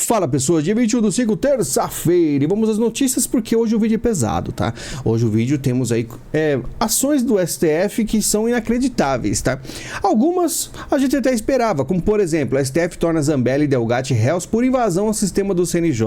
Fala pessoas, dia 21 do 5, terça-feira, e vamos às notícias porque hoje o vídeo é pesado, tá? Hoje o vídeo temos aí ações do STF que são inacreditáveis, tá? Algumas a gente até esperava, como por exemplo, o STF torna Zambelli e Delgatti réus por invasão ao sistema do CNJ.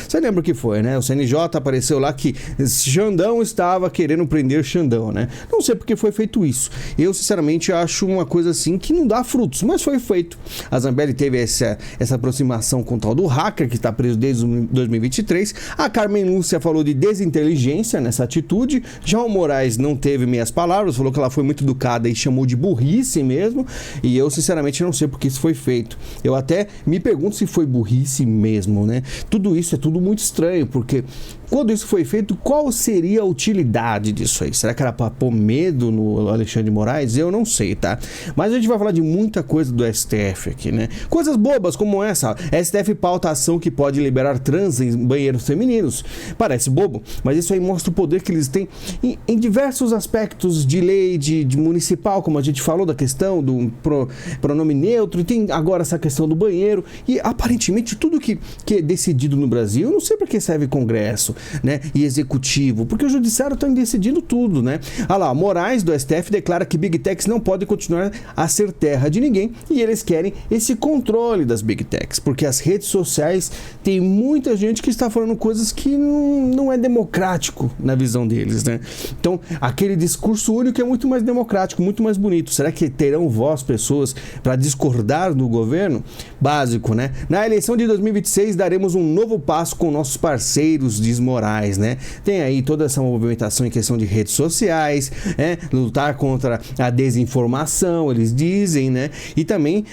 Você lembra o que foi, né? O CNJ apareceu lá que Xandão estava querendo prender Xandão, né? Não sei porque foi feito isso. Eu sinceramente acho uma coisa assim que não dá frutos, mas foi feito. A Zambelli teve essa aproximação com o tal do hacker que está preso desde 2023. A Carmen Lúcia falou de desinteligência nessa atitude. Já o Moraes não teve meias palavras, falou que ela foi muito educada e chamou de burrice mesmo. E eu sinceramente não sei porque isso foi feito. Eu até me pergunto se foi burrice mesmo, né? Tudo isso é tudo muito estranho, porque quando isso foi feito, qual seria a utilidade disso aí? Será que era para pôr medo no Alexandre de Moraes? Eu não sei, tá? Mas a gente vai falar de muita coisa do STF aqui, né? Coisas bobas como essa. STF pauta ação que pode liberar trans em banheiros femininos. Parece bobo, mas isso aí mostra o poder que eles têm em diversos aspectos de lei, de municipal, como a gente falou, da questão do pronome neutro, e tem agora essa questão do banheiro, e aparentemente tudo que é decidido no Brasil, eu não sei para que serve Congresso, né, e Executivo, porque o Judiciário está decidindo tudo, né? Ah lá, Moraes do STF declara que Big Techs não podem continuar a ser terra de ninguém, e eles querem esse controle das Big Techs, porque as redes sociais tem muita gente que está falando coisas que não é democrático na visão deles, né? Então, aquele discurso único é muito mais democrático, muito mais bonito. Será que terão voz pessoas para discordar do governo? Básico, né? Na eleição de 2026 daremos um novo passo com nossos parceiros, diz Moraes, né? Tem aí toda essa movimentação em questão de redes sociais, lutar contra a desinformação, eles dizem, né? E também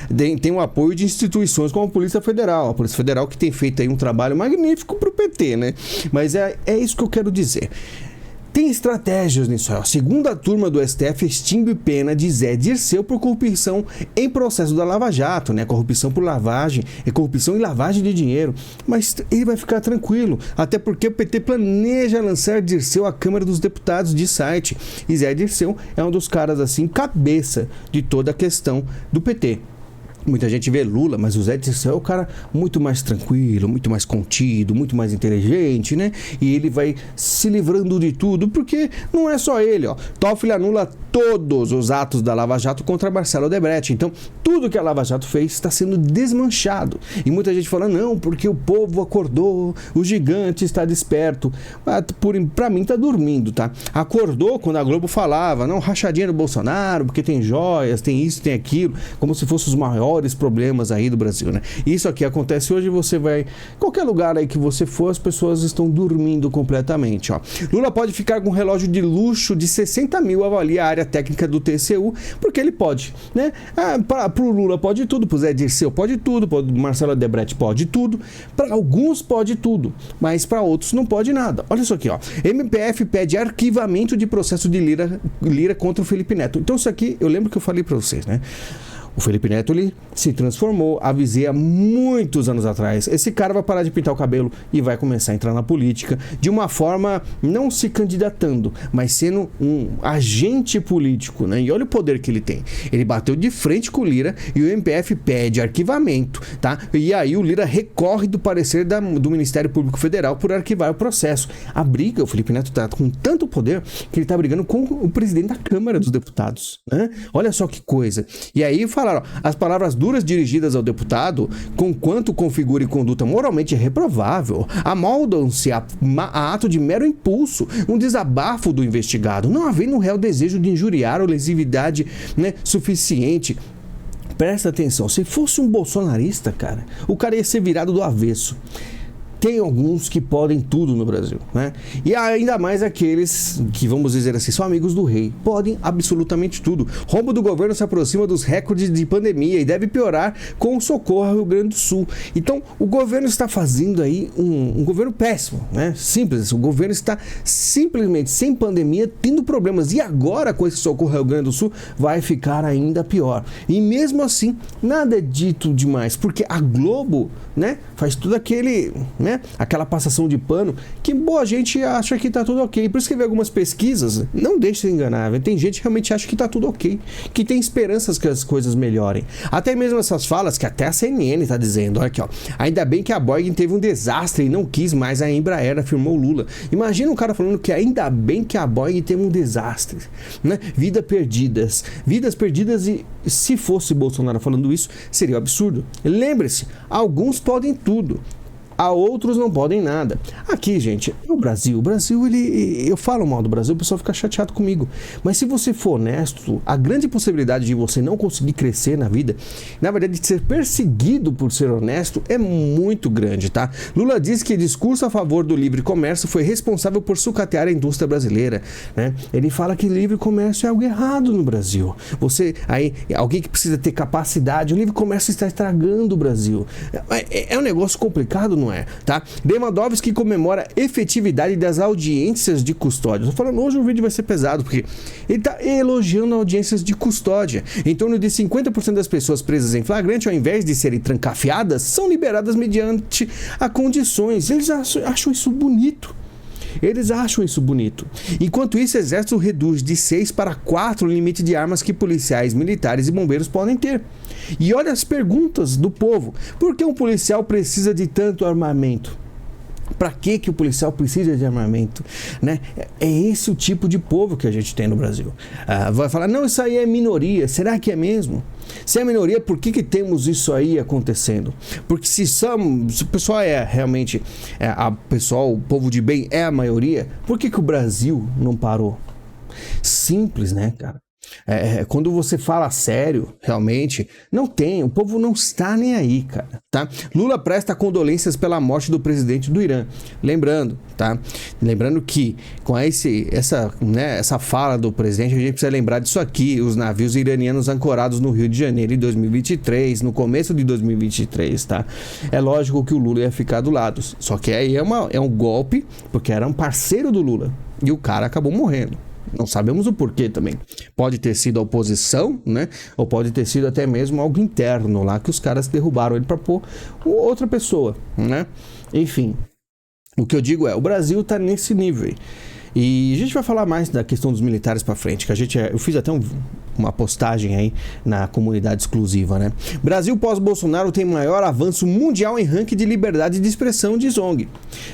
tem o apoio de instituições como a Polícia Federal. A Polícia Federal que tem feito aí um trabalho magnífico para o PT, né? Mas é isso que eu quero dizer. Tem estratégias nisso aí. A segunda turma do STF extingue pena de Zé Dirceu por corrupção em processo da Lava Jato, né? Corrupção por lavagem, corrupção e lavagem de dinheiro. Mas ele vai ficar tranquilo, até porque o PT planeja lançar Dirceu à Câmara dos Deputados de site. E Zé Dirceu é um dos caras, assim, cabeça de toda a questão do PT. Muita gente vê Lula, mas o Zé Dirceu é o cara muito mais tranquilo, muito mais contido, muito mais inteligente, né? E ele vai se livrando de tudo, porque não é só ele, ó. Toffoli anula todos os atos da Lava Jato contra Marcelo Odebrecht. Então, tudo que a Lava Jato fez está sendo desmanchado. E muita gente fala, não, porque o povo acordou, o gigante está desperto. Pra mim, tá dormindo, tá? Acordou quando a Globo falava, não, rachadinha do Bolsonaro, porque tem joias, tem isso, tem aquilo, como se fossem os maiores problemas aí do Brasil, né? Isso aqui acontece hoje, você vai... Qualquer lugar aí que você for, as pessoas estão dormindo completamente, ó. Lula pode ficar com um relógio de luxo de 60 mil, avalia a área técnica do TCU, porque ele pode, né? Pro Lula pode tudo, pro Zé Dirceu pode tudo, pro Marcelo Odebrecht pode tudo, para alguns pode tudo, mas para outros não pode nada. Olha isso aqui, ó. MPF pede arquivamento de processo de Lira contra o Felipe Neto. Então isso aqui, eu lembro que eu falei para vocês, né? O Felipe Neto, ele se transformou, avisei há muitos anos atrás. Esse cara vai parar de pintar o cabelo e vai começar a entrar na política de uma forma, não se candidatando, mas sendo um agente político, né? E olha o poder que ele tem. Ele bateu de frente com o Lira e o MPF pede arquivamento, tá? E aí o Lira recorre do parecer do Ministério Público Federal por arquivar o processo. A briga, o Felipe Neto tá com tanto poder que ele tá brigando com o presidente da Câmara dos Deputados, né? Olha só que coisa. E aí falaram, as palavras duras dirigidas ao deputado, conquanto configure conduta moralmente reprovável, amoldam-se a ato de mero impulso, um desabafo do investigado, não havendo no réu desejo de injuriar ou lesividade, né, suficiente. Presta atenção, se fosse um bolsonarista, cara, o cara ia ser virado do avesso. Tem alguns que podem tudo no Brasil, né? E ainda mais aqueles que, vamos dizer assim, são amigos do rei. Podem absolutamente tudo. Rombo do governo se aproxima dos recordes de pandemia e deve piorar com o socorro ao Rio Grande do Sul. Então, o governo está fazendo aí um governo péssimo, né? Simples. O governo está simplesmente sem pandemia, tendo problemas. E agora, com esse socorro ao Rio Grande do Sul, vai ficar ainda pior. E mesmo assim, nada é dito demais, porque a Globo, né, faz tudo aquele... né? Aquela passação de pano que boa gente acha que tá tudo ok. Por isso que vê algumas pesquisas, não deixe se enganar, tem gente que realmente acha que tá tudo ok, que tem esperanças que as coisas melhorem. Até mesmo essas falas que até a CNN tá dizendo, olha aqui, ó, ainda bem que a Boeing teve um desastre e não quis mais a Embraer, afirmou Lula. Imagina um cara falando que ainda bem que a Boeing teve um desastre, né? Vidas perdidas, e se fosse Bolsonaro falando isso, seria um absurdo. Lembre-se, alguns podem tudo, a outros não podem nada. Aqui, gente, o Brasil, eu falo mal do Brasil, o pessoal fica chateado comigo. Mas se você for honesto, a grande possibilidade de você não conseguir crescer na vida, na verdade, de ser perseguido por ser honesto, é muito grande, tá? Lula diz que discurso a favor do livre comércio foi responsável por sucatear a indústria brasileira, né? Ele fala que livre comércio é algo errado no Brasil. Alguém que precisa ter capacidade, o livre comércio está estragando o Brasil. É um negócio complicado, não é, tá? Lewandowski comemora efetividade das audiências de custódia. Tô falando, hoje o vídeo vai ser pesado, porque ele tá elogiando audiências de custódia. Em torno de 50% das pessoas presas em flagrante, ao invés de serem trancafiadas, são liberadas mediante a condições. Eles acham isso bonito. Enquanto isso, o Exército reduz de 6 para 4 o limite de armas que policiais, militares e bombeiros podem ter. E olha as perguntas do povo. Por que um policial precisa de tanto armamento? Para que o policial precisa de armamento, né? É esse o tipo de povo que a gente tem no Brasil. Vai falar, não, isso aí é minoria. Será que é mesmo? Se é minoria, por que temos isso aí acontecendo? Porque se o pessoal é realmente, o povo de bem é a maioria, por que o Brasil não parou? Simples, né, cara? Quando você fala sério, realmente, o povo não está nem aí, cara, tá? Lula presta condolências pela morte do presidente do Irã. Lembrando que com essa fala do presidente, a gente precisa lembrar disso aqui, os navios iranianos ancorados no Rio de Janeiro em 2023, no começo de 2023, tá? É lógico que o Lula ia ficar do lado, só que aí é um golpe, porque era um parceiro do Lula, e o cara acabou morrendo. Não sabemos o porquê também. Pode ter sido a oposição, né? Ou pode ter sido até mesmo algo interno lá, que os caras derrubaram ele para pôr outra pessoa, né? Enfim, o que eu digo o Brasil tá nesse nível. E a gente vai falar mais da questão dos militares para frente, que eu fiz até uma postagem aí na comunidade exclusiva, né? Brasil pós-Bolsonaro tem maior avanço mundial em ranking de liberdade de expressão, diz ONG,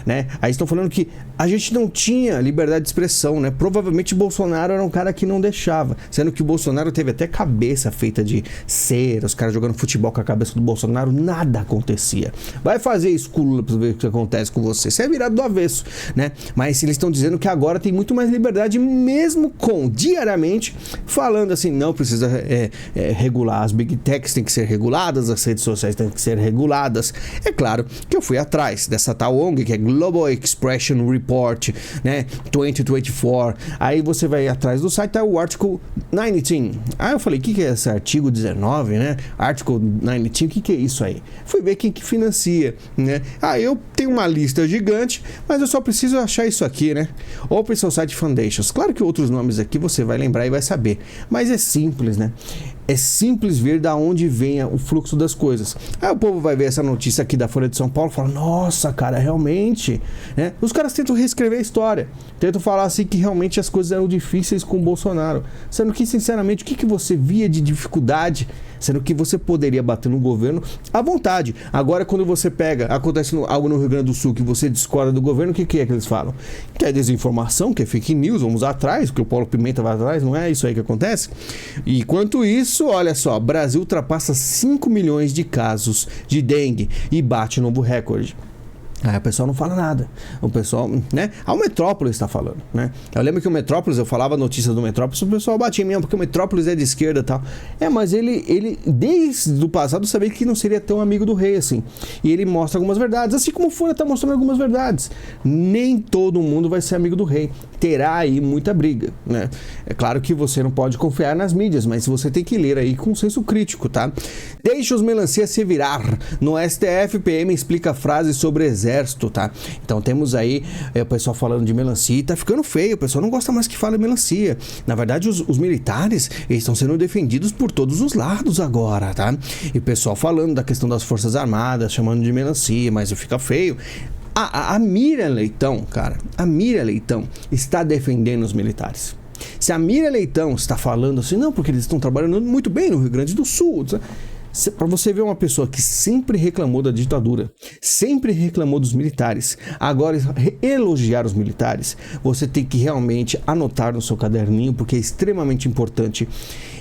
né? Aí estão falando que a gente não tinha liberdade de expressão, né? Provavelmente Bolsonaro era um cara que não deixava, sendo que o Bolsonaro teve até cabeça feita de cera, os caras jogando futebol com a cabeça do Bolsonaro, nada acontecia. Vai fazer isso com o Lula pra ver o que acontece com você. Você é virado do avesso, né? Mas eles estão dizendo que agora tem muito mais liberdade, mesmo com diariamente falando assim, não precisa regular, as big techs têm que ser reguladas, as redes sociais têm que ser reguladas. É claro que eu fui atrás dessa tal ONG, que é Global Expression Report, né, 2024. Aí você vai atrás do site, tá o Article 19. Aí eu falei, o que é esse artigo 19, né? Article 19, o que é isso aí? Fui ver quem que financia, né? Eu tenho uma lista gigante, mas eu só preciso achar isso aqui, né? Open Society Foundations. Claro que outros nomes aqui você vai lembrar e vai saber, mas é simples, né? É simples ver da onde vem o fluxo das coisas. Aí o povo vai ver essa notícia aqui da Folha de São Paulo e fala, nossa, cara, realmente, né? Os caras tentam reescrever a história, tentam falar assim que realmente as coisas eram difíceis com o Bolsonaro, sendo que, sinceramente, o que você via de dificuldade, sendo que você poderia bater no governo à vontade. Agora, quando você acontece algo no Rio Grande do Sul que você discorda do governo, o que é que eles falam? Que é desinformação, que é fake news, vamos atrás, que o Paulo Pimenta vai atrás, não é isso aí que acontece? E enquanto isso, olha só, Brasil ultrapassa 5 milhões de casos de dengue e bate novo recorde. Aí o pessoal não fala nada. O pessoal, né? O Metrópolis está falando, né? Eu lembro que o Metrópolis, eu falava notícias do Metrópolis, o pessoal batia em mim, porque o Metrópolis é de esquerda e tal. Mas ele desde o passado sabia que não seria tão amigo do rei assim. E ele mostra algumas verdades, assim como o Folha está mostrando algumas verdades. Nem todo mundo vai ser amigo do rei. Terá aí muita briga, né? É claro que você não pode confiar nas mídias, mas você tem que ler aí com senso crítico, tá? Deixa os melancia se virar. No STF, PM explica frases sobre exército, tá? Então temos aí o pessoal falando de melancia e tá ficando feio, o pessoal não gosta mais que fala melancia. Na verdade, os militares, eles estão sendo defendidos por todos os lados agora, tá? E o pessoal falando da questão das Forças Armadas, chamando de melancia, mas fica feio. A Miriam Leitão, cara, a Miriam Leitão está defendendo os militares. Se a Miriam Leitão está falando assim, não, porque eles estão trabalhando muito bem no Rio Grande do Sul, para você ver uma pessoa que sempre reclamou da ditadura, sempre reclamou dos militares, agora elogiar os militares, você tem que realmente anotar no seu caderninho, porque é extremamente importante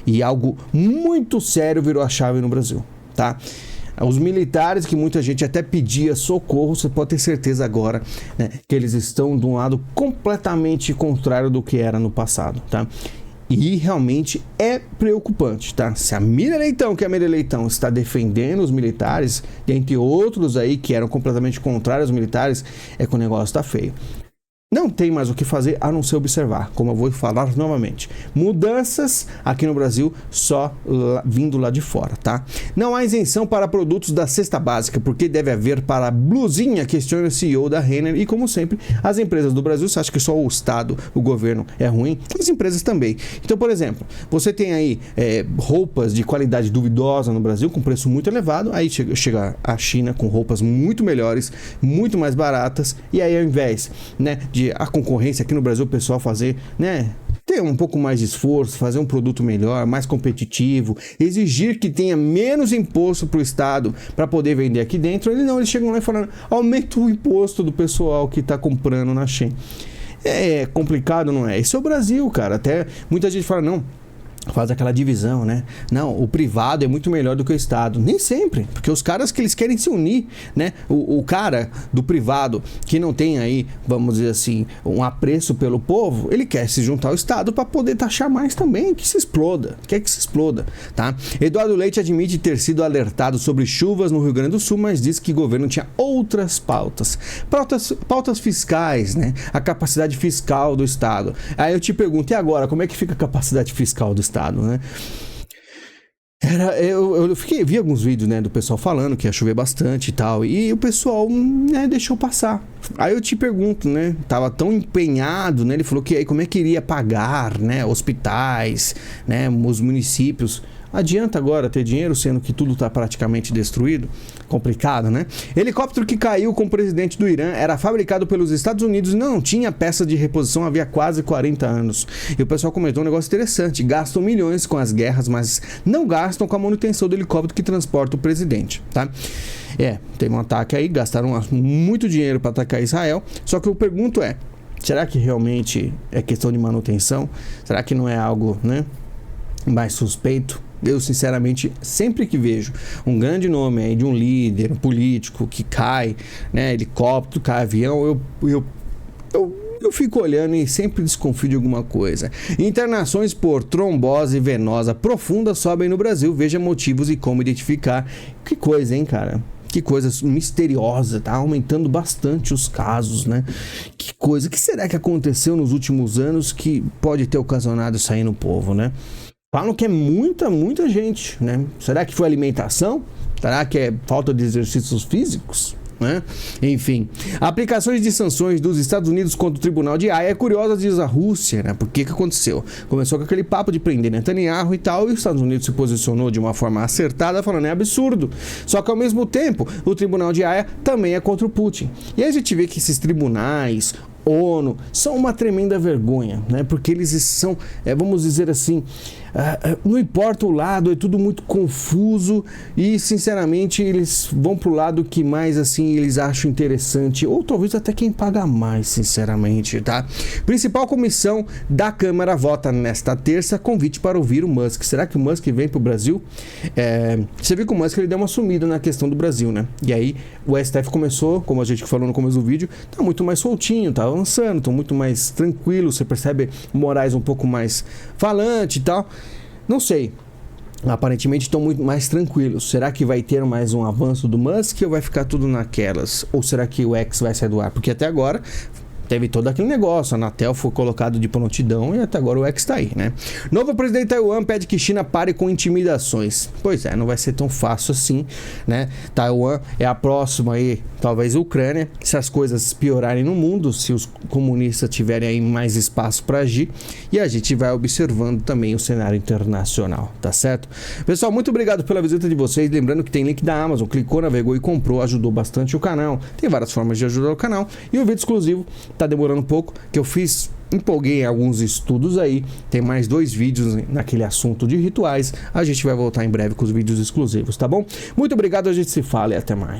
e algo muito sério virou a chave no Brasil, tá? Os militares, que muita gente até pedia socorro, você pode ter certeza agora, né, que eles estão de um lado completamente contrário do que era no passado, tá? E realmente é preocupante, tá? Se a Miriam Leitão, que é a Miriam Leitão, está defendendo os militares, dentre outros aí que eram completamente contrários aos militares, é que o negócio tá feio. Não tem mais o que fazer a não ser observar, como eu vou falar novamente. Mudanças aqui no Brasil só vindo lá de fora, tá? Não há isenção para produtos da cesta básica, porque deve haver para a blusinha, questiona o CEO da Renner. E como sempre, as empresas do Brasil, você acha que só o Estado, o governo é ruim? As empresas também. Então, por exemplo, você tem aí roupas de qualidade duvidosa no Brasil, com preço muito elevado, aí chega a China com roupas muito melhores, muito mais baratas, e aí ao invés, né, de a concorrência aqui no Brasil, o pessoal fazer, né, ter um pouco mais de esforço, fazer um produto melhor, mais competitivo, exigir que tenha menos imposto para o Estado para poder vender aqui dentro, eles chegam lá e falam, aumenta o imposto do pessoal que está comprando na Shein. É complicado, não é? Esse é o Brasil, cara. Até muita gente fala, não, faz aquela divisão, né? Não, o privado é muito melhor do que o Estado. Nem sempre, porque os caras que eles querem se unir, né? O cara do privado que não tem aí, vamos dizer assim, um apreço pelo povo, ele quer se juntar ao Estado para poder taxar mais também, que se exploda, quer que se exploda, tá? Eduardo Leite admite ter sido alertado sobre chuvas no Rio Grande do Sul, mas diz que o governo tinha outras pautas. Pautas fiscais, né? A capacidade fiscal do Estado. Aí eu te pergunto, e agora, como é que fica a capacidade fiscal do Estado, né? Eu vi alguns vídeos, né, do pessoal falando que ia chover bastante e tal, e o pessoal, né, deixou passar. Aí eu te pergunto, né, tava tão empenhado, né, ele falou que aí como é que iria pagar, né, hospitais, né, os municípios. Adianta agora ter dinheiro, sendo que tudo está praticamente destruído? Complicado, né? Helicóptero que caiu com o presidente do Irã era fabricado pelos Estados Unidos e não tinha peça de reposição havia quase 40 anos. E o pessoal comentou um negócio interessante. Gastam milhões com as guerras, mas não gastam com a manutenção do helicóptero que transporta o presidente, tá? Teve um ataque aí, gastaram muito dinheiro para atacar Israel. Só que eu pergunto será que realmente é questão de manutenção? Será que não é algo, né, mais suspeito? Eu, sinceramente, sempre que vejo um grande nome aí de um líder, um político que cai, né, helicóptero, cai avião, eu fico olhando e sempre desconfio de alguma coisa. Internações por trombose venosa profunda sobem no Brasil. Veja motivos e como identificar. Que coisa, hein, cara? Que coisa misteriosa, tá aumentando bastante os casos, né? Que coisa, que será que aconteceu nos últimos anos que pode ter ocasionado isso aí no povo, né? Falam que é muita gente, né? Será que foi alimentação? Será que é falta de exercícios físicos? Né? Enfim, aplicações de sanções dos Estados Unidos contra o Tribunal de Haia é curiosa, diz a Rússia, né? Por que aconteceu? Começou com aquele papo de prender Netanyahu e tal, e os Estados Unidos se posicionou de uma forma acertada, falando é absurdo. Só que ao mesmo tempo, o Tribunal de Haia também é contra o Putin. E aí a gente vê que esses tribunais, ONU, são uma tremenda vergonha, né? Porque eles são, vamos dizer assim, não importa o lado, é tudo muito confuso e, sinceramente, eles vão pro lado que mais, assim, eles acham interessante, ou talvez até quem paga mais, sinceramente, tá? Principal comissão da Câmara vota nesta terça convite para ouvir o Musk. Será que o Musk vem pro Brasil? Você viu que o Musk, ele deu uma sumida na questão do Brasil, né? E aí o STF começou, como a gente falou no começo do vídeo, tá muito mais soltinho, tá avançando, tá muito mais tranquilo, você percebe Moraes um pouco mais falante e tal. Não sei, aparentemente estão muito mais tranquilos. Será que vai ter mais um avanço do Musk ou vai ficar tudo naquelas? Ou será que o X vai sair do ar? Porque até agora teve todo aquele negócio, a Anatel foi colocado de prontidão e até agora o X tá aí, né? Novo presidente de Taiwan pede que China pare com intimidações. Pois é, não vai ser tão fácil assim, né? Taiwan é a próxima aí, talvez Ucrânia, se as coisas piorarem no mundo, se os comunistas tiverem aí mais espaço para agir, e a gente vai observando também o cenário internacional, tá certo? Pessoal, muito obrigado pela visita de vocês, lembrando que tem link da Amazon, clicou, navegou e comprou, ajudou bastante o canal, tem várias formas de ajudar o canal, e o vídeo exclusivo tá demorando um pouco, que eu empolguei em alguns estudos aí, tem mais 2 vídeos naquele assunto de rituais, a gente vai voltar em breve com os vídeos exclusivos, tá bom? Muito obrigado, a gente se fala e até mais.